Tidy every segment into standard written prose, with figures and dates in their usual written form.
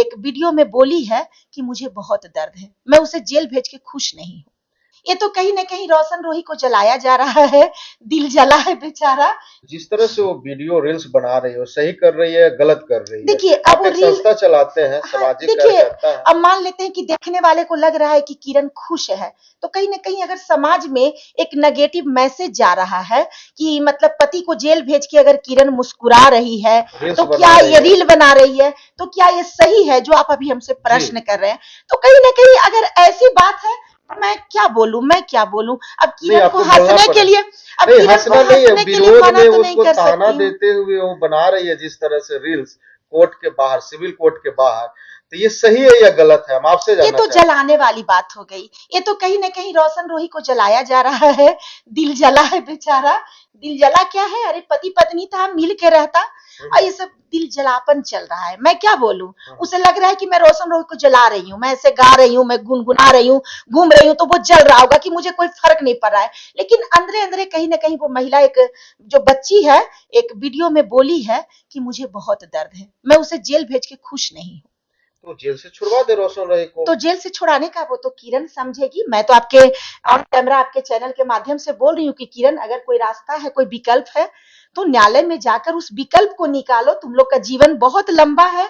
एक वीडियो में बोली है कि मुझे बहुत दर्द है, मैं उसे जेल भेज के खुश नहीं हूँ। ये तो कहीं ना कहीं रोशन रोही को जलाया जा रहा है, दिल जला है बेचारा। जिस तरह से वो वीडियो रील्स बना रही है, वो सही कर रही है, गलत कर रही है। देखिए अब आप वो एक रील, संस्था चलाते हैं, हाँ सामाजिक देखिए, कार्यकर्ता हैं। अब मान लेते हैं कि देखने वाले को लग रहा है कि किरण खुश है, तो कहीं ना कहीं अगर समाज में एक नेगेटिव मैसेज जा रहा है कि मतलब पति को जेल भेज के अगर किरण मुस्कुरा रही है, रील्स तो बना क्या रही ये है। रील बना रही है, तो क्या ये सही है जो आप अभी हमसे जी। प्रश्न कर रहे हैं? तो कहीं ना कहीं अगर ऐसी बात है, मैं क्या बोलूं, मैं क्या बोलूं? अब नहीं, किरण को आपको बोलना हंसने के पड़े। लिए, अब नहीं, किरण को हँसना नहीं है, हंसने के लिए विरोध मना में तो नहीं उसको कर ताना सकती हूँ। देते हुए वो बना रही है जिस तरह से रील्स, कोर्ट के बाहर, सिविल कोर्ट के बाहर। तो ये सही है या गलत है? हम आपसे ये जानना तो चाहते जलाने वाली बात हो गई। ये तो कहीं ना कहीं रोशन रोही को जलाया जा रहा है, दिल जला है बेचारा। दिल जला क्या है, अरे पति पत्नी था, मिल के रहता, हैं। और ये सब दिल जलापन चल रहा है। मैं क्या बोलूं, हाँ। उसे लग रहा है कि मैं रोशन रोही को जला रही हूँ, मैं ऐसे गा रही हूँ, मैं गुनगुना रही हूँ, घूम रही हूँ, तो वो जल रहा होगा कि मुझे कोई फर्क नहीं पड़ रहा है। लेकिन अंदरे अंदरे कहीं ना कहीं वो महिला, एक जो बच्ची है, एक वीडियो में बोली है कि मुझे बहुत दर्द है, मैं उसे जेल भेज के खुश नहीं हूँ। तो जेल से छुड़वा दे रोशन रॉय को। तो जेल से छुड़ाने का वो तो किरण समझेगी। मैं तो आपके ऑन कैमरा आपके चैनल के माध्यम से बोल रही हूँ कि किरण, अगर कोई रास्ता है, कोई विकल्प है, तो न्यायालय में जाकर उस विकल्प को निकालो। तुम लोग का जीवन बहुत लंबा है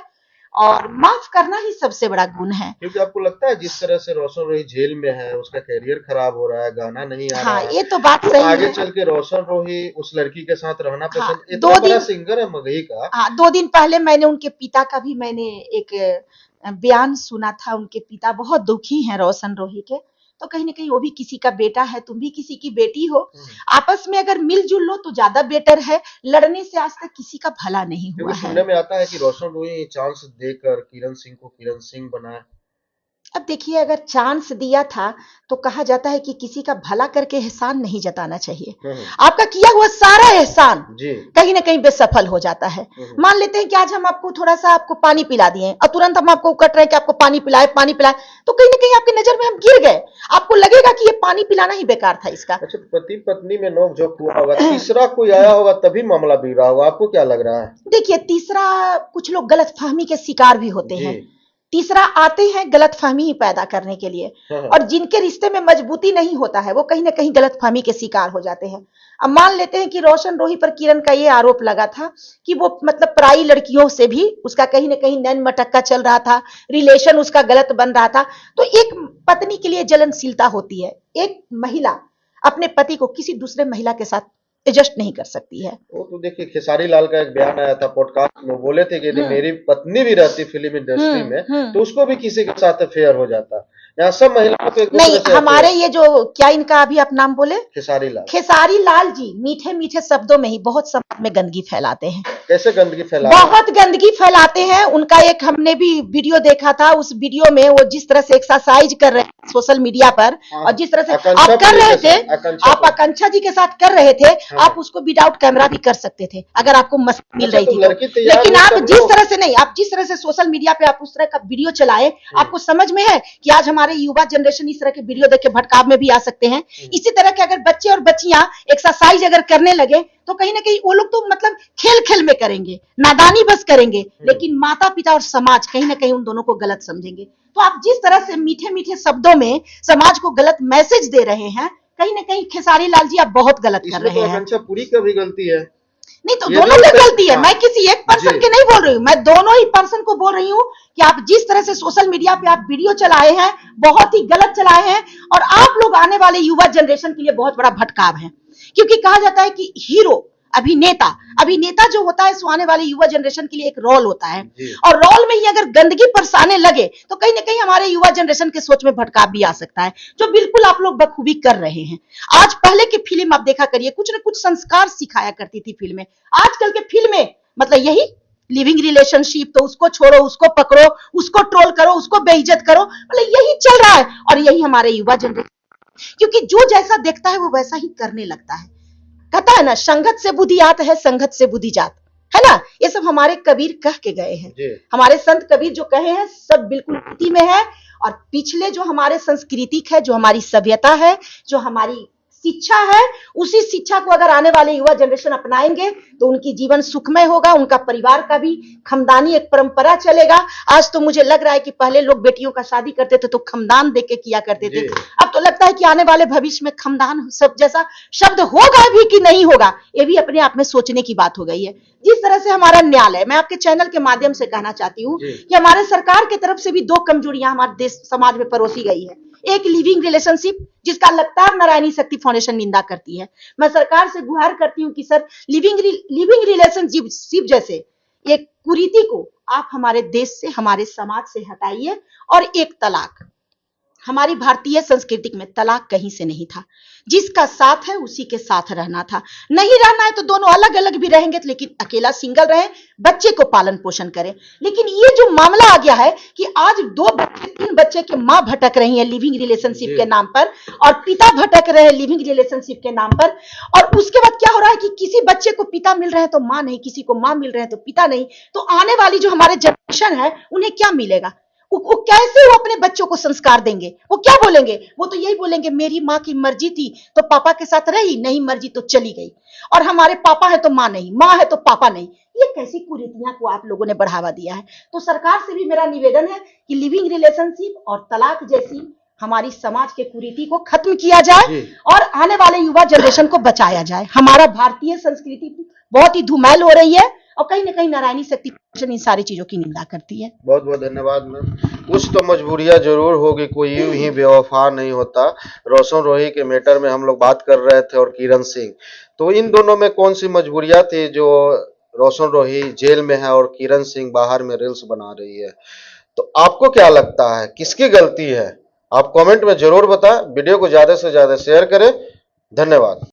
और माफ करना ही सबसे बड़ा गुण है। क्योंकि आपको लगता है जिस तरह से रोशन रोही जेल में है, उसका करियर खराब हो रहा है, गाना नहीं आ हाँ, रहा है, ये तो बात तो सही आगे है। चल के रोशन रोही उस लड़की के साथ रहना हाँ, पसंद, इतना दो बड़ा दिन सिंगर है मगही का। हाँ, 2 दिन पहले मैंने उनके पिता का भी मैंने एक बयान सुना था। उनके पिता बहुत दुखी हैं रोशन रोही के। तो कहीं न कहीं वो भी किसी का बेटा है, तुम भी किसी की बेटी हो। हम्म। आपस में अगर मिल-जुल लो तो ज़्यादा बेटर है। लड़ने से आज तक किसी का भला नहीं क्योंकि हुआ सुनने है। में आता है कि रोशन रोही चांस देकर किरण सिंह को किरण सिंह बनाए। अब देखिए, अगर चांस दिया था तो कहा जाता है कि किसी का भला करके एहसान नहीं जताना चाहिए। हम्म। आपका किया हुआ सारा एहसान जी। कहीं ना कहीं बेसफल हो जाता है। हम्म। मान लेते हैं कि आज हम आपको थोड़ा सा आपको पानी पिला दिए और तुरंत हम आपको कट रहे हैं कि आपको पानी पिलाए, पानी पिलाए, तो कहीं ना कहीं आपकी नजर में हम गिर गए। आपको लगेगा कि ये पानी पिलाना ही बेकार था इसका। अच्छा, पति पत्नी में नोक झोंक हुआ होगा, तीसरा कोई आया होगा तभी मामला बिगड़ा होगा, आपको क्या लग रहा है? देखिए, तीसरा, कुछ लोग गलतफहमी के शिकार भी होते जी। हैं। तीसरा आते हैं गलतफहमी ही पैदा करने के लिए, हाँ। और जिनके रिश्ते में मजबूती नहीं होता है वो कहीं ना कहीं गलतफहमी के शिकार हो जाते हैं। अब मान लेते हैं कि रोशन रोही पर किरण का ये आरोप लगा था कि वो मतलब पराई लड़कियों से भी उसका कहीं ना कहीं नैन मटक्का चल रहा था, रिलेशन उसका गलत बन रहा था। तो एक पत्नी के लिए जलनशीलता होती है। एक महिला अपने पति को किसी दूसरे महिला के साथ एडजस्ट नहीं कर सकती है। वो तो देखिए, खेसारी लाल का एक बयान आया था पॉडकास्ट में, बोले थे कि यदि हम्म, मेरी पत्नी भी रहती फिल्म इंडस्ट्री में हम्म। तो उसको भी किसी के साथ अफेयर हो जाता। यहाँ सब महिलाओं को एक नहीं, दूसरे से हमारे अफेयर। ये जो, क्या इनका अभी आप नाम बोले, खेसारी लाल। खेसारी लाल जी मीठे मीठे शब्दों में ही बहुत समाज में गंदगी फैलाते हैं। कैसे गंदगी फैला रहे हैं? बहुत गंदगी फैलाते हैं। उनका एक हमने भी वीडियो देखा था। उस वीडियो में वो जिस तरह से एक्सरसाइज कर रहे हैं सोशल मीडिया पर, हाँ और हाँ। जिस तरह से आकांक्षा आप कर पुरी रहे के थे, साथ, आकांक्षा आप पुरी। आकांक्षा जी के साथ कर रहे थे, हाँ आप हाँ। उसको विदाउट कैमरा भी कर सकते थे अगर आपको मस्ती मिल अच्छा, रही तो थी तो। लड़की तैयार लेकिन हुई आप तब जिस लोग। तरह से नहीं, आप जिस तरह से सोशल मीडिया पे आप उस तरह का वीडियो चलाए, आपको समझ में है कि आज हमारे युवा जनरेशन इस तरह के वीडियो देख के भटकाव में भी आ सकते हैं। इसी तरह के अगर बच्चे और बच्चियां एक्सरसाइज अगर करने लगे तो कहीं ना कहीं वो लोग तो मतलब खेल खेल में करेंगे, नादानी बस करेंगे, लेकिन माता पिता और समाज कहीं ना कहीं उन दोनों को गलत समझेंगे। तो आप जिस तरह से मीठे मीठे शब्दों में समाज को गलत मैसेज दे रहे हैं, कहीं ना कहीं खेसारी लाल जी आप बहुत गलत कर इसमें तो रहे हैं। आकांक्षा पुरी का भी गलती है। नहीं तो यदि दोनों वो की तय, गलती है। हाँ। मैं किसी एक जी। पर्सन की नहीं बोल रही हूँ, मैं दोनों ही पर्सन को बोल रही हूँ कि आप जिस तरह से सोशल मीडिया पे आप वीडियो चलाए हैं, बहुत ही गलत चलाए हैं, और आप लोग आने वाले युवा जनरेशन के लिए बहुत बड़ा भटकाव है। क्योंकि कहा जाता है कि हीरो, अभिनेता, अभिनेता जो होता है सो आने वाले युवा जनरेशन के लिए एक रोल होता है, जी। और रोल में ही अगर गंदगी बरसाने लगे तो कहीं ना कहीं हमारे युवा जनरेशन के सोच में भटकाव भी आ सकता है, जो बिल्कुल आप लोग बखूबी कर रहे हैं। आज पहले की फिल्म आप देखा करिए, कुछ ना कुछ संस्कार सिखाया करती थी फिल्में। आजकल के फिल्में मतलब यही लिविंग रिलेशनशिप, तो उसको छोड़ो, उसको पकड़ो, उसको ट्रोल करो, उसको बेइज्जत करो, मतलब यही चल रहा है। और यही हमारे युवा जनरेशन, क्योंकि जो जैसा देखता है वो वैसा ही करने लगता है। कहता है ना, संगत से बुद्धि आत है, संगत से बुद्धि जात, है ना? ये सब हमारे कबीर कह के गए हैं। जी। हमारे संत कबीर जो कहे हैं सब बिल्कुल रीति में है। और पिछले जो हमारे सांस्कृतिक है, जो हमारी सभ्यता है, जो हमारी शिक्षा है, उसी शिक्षा को अगर आने वाले युवा जनरेशन अपनाएंगे तो उनकी जीवन सुखमय होगा, उनका परिवार का भी खमदानी एक परंपरा चलेगा। आज तो मुझे लग रहा है कि पहले लोग बेटियों का शादी करते थे तो खमदान देके किया करते थे, अब तो लगता है कि आने वाले भविष्य में खमदान सब जैसा शब्द होगा भी कि नहीं होगा, ये भी अपने आप में सोचने की बात हो गई है। जिस तरह से हमारा न्यायालय, मैं आपके चैनल के माध्यम से कहना चाहती हूँ कि हमारे सरकार की तरफ से भी दो कमजोरियां हमारे देश समाज में परोसी गई है। एक लिविंग रिलेशनशिप, जिसका लगातार नारायणी शक्ति फाउंडेशन निंदा करती है। मैं सरकार से गुहार करती हूं कि सर, लिविंग रिलेशनशिप जैसे एक कुरीति को आप हमारे देश से, हमारे समाज से हटाइए। और एक तलाक, हमारी भारतीय संस्कृति में तलाक कहीं से नहीं था, जिसका साथ है उसी के साथ रहना था। नहीं रहना है तो दोनों अलग अलग भी रहेंगे, लेकिन अकेला सिंगल रहे, बच्चे को पालन पोषण करें। लेकिन ये जो मामला आ गया है कि आज 2 बच्चे 3 बच्चे के मां भटक रही है लिविंग रिलेशनशिप के नाम पर, और पिता भटक रहे हैं लिविंग रिलेशनशिप के नाम पर। और उसके बाद क्या हो रहा है कि किसी बच्चे को पिता मिल रहे हैं तो मां नहीं, किसी को मां मिल रहे हैं तो पिता नहीं। तो आने वाली जो हमारे जनरेशन है उन्हें क्या मिलेगा? वो कैसे वो अपने बच्चों को संस्कार देंगे? वो क्या बोलेंगे? वो तो यही बोलेंगे, मेरी माँ की मर्जी थी तो पापा के साथ रही, नहीं मर्जी तो चली गई, और हमारे पापा है तो माँ नहीं, माँ है तो पापा नहीं। ये कैसी कुरीतियां को आप लोगों ने बढ़ावा दिया है। तो सरकार से भी मेरा निवेदन है कि लिविंग रिलेशनशिप और तलाक जैसी हमारी समाज के कुरीति को खत्म किया जाए और आने वाले युवा जनरेशन को बचाया जाए। हमारा भारतीय संस्कृति बहुत ही धूमैल हो रही है और कहीं ना कहीं नारायणी शक्ति इन सारी चीजों की निंदा करती है। बहुत बहुत धन्यवाद मैम। कुछ तो मजबूरियां जरूर होगी, कोई यूं ही बेवफा नहीं होता। रोशन रोही के मैटर में हम लोग बात कर रहे थे और किरण सिंह, तो इन दोनों में कौन सी मजबूरियां थी जो रोशन रोही जेल में है और किरण सिंह बाहर में रील्स बना रही है? तो आपको क्या लगता है, किसकी गलती है? आप कमेंट में जरूर बताएं। वीडियो को ज्यादा से ज्यादा शेयर करें। धन्यवाद।